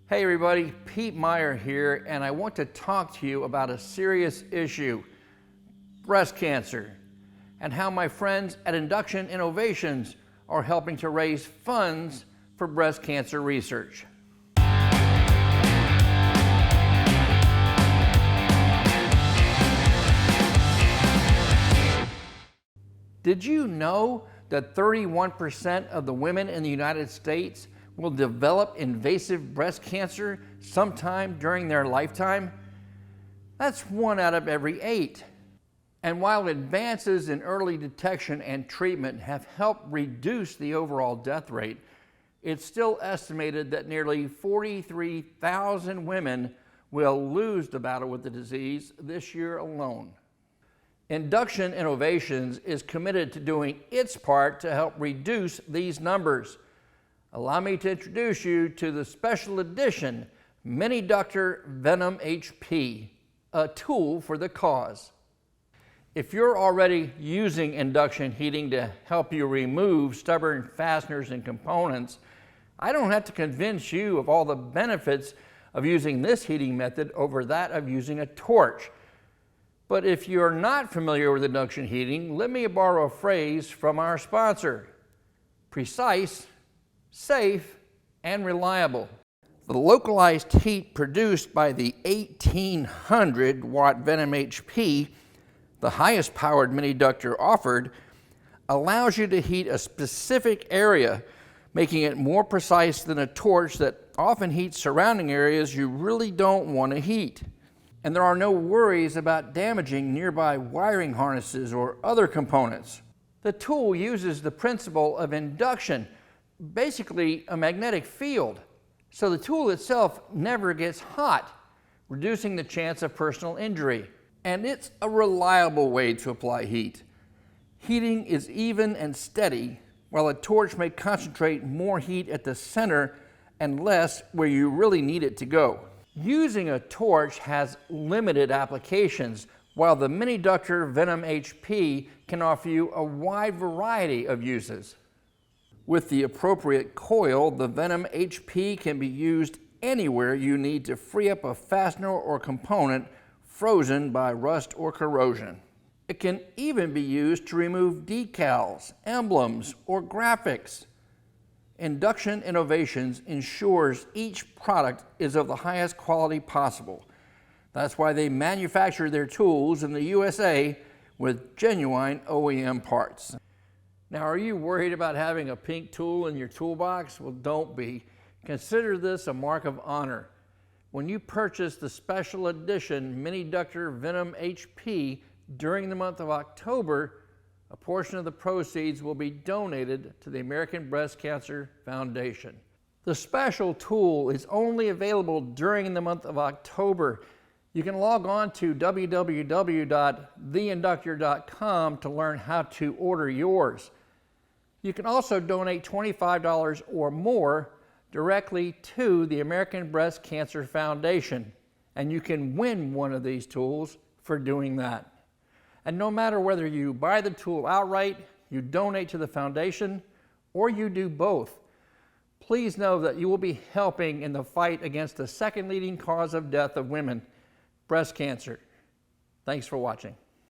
Hey everybody, Pete Meyer here, and I want to talk to you about a serious issue, breast cancer, and how my friends at Induction Innovations are helping to raise funds for breast cancer research. Did you know that 31% of the women in the United States will develop invasive breast cancer sometime during their lifetime? That's 1 out of every 8. And while advances in early detection and treatment have helped reduce the overall death rate, it's still estimated that nearly 43,000 women will lose the battle with the disease this year alone. Induction Innovations is committed to doing its part to help reduce these numbers. Allow me to introduce you to the special edition Mini Ductor Venom HP, a tool for the cause. If you're already using induction heating to help you remove stubborn fasteners and components, I don't have to convince you of all the benefits of using this heating method over that of using a torch. But if you're not familiar with induction heating, let me borrow a phrase from our sponsor: precise, safe, and reliable. The localized heat produced by the 1800 watt Venom HP, the highest powered mini ductor offered, allows you to heat a specific area, making it more precise than a torch that often heats surrounding areas you really don't want to heat. And there are no worries about damaging nearby wiring harnesses or other components. The tool uses the principle of induction, basically a magnetic field, so the tool itself never gets hot, reducing the chance of personal injury. And it's a reliable way to apply heat. Heating is even and steady, while a torch may concentrate more heat at the center and less where you really need it to go. Using a torch has limited applications, while the Mini Ductor Venom HP can offer you a wide variety of uses. With the appropriate coil, the Venom HP can be used anywhere you need to free up a fastener or component frozen by rust or corrosion. It can even be used to remove decals, emblems, or graphics. Induction Innovations ensures each product is of the highest quality possible. That's why they manufacture their tools in the USA with genuine OEM parts. Now, are you worried about having a pink tool in your toolbox? Well, don't be. Consider this a mark of honor. When you purchase the special edition Mini Ductor Venom HP during the month of October, a portion of the proceeds will be donated to the American Breast Cancer Foundation. The special tool is only available during the month of October. You can log on to www.theinductor.com to learn how to order yours. You can also donate $25 or more directly to the American Breast Cancer Foundation, and you can win one of these tools for doing that. And no matter whether you buy the tool outright, you donate to the foundation, or you do both, please know that you will be helping in the fight against the second leading cause of death of women, breast cancer. Thanks for watching.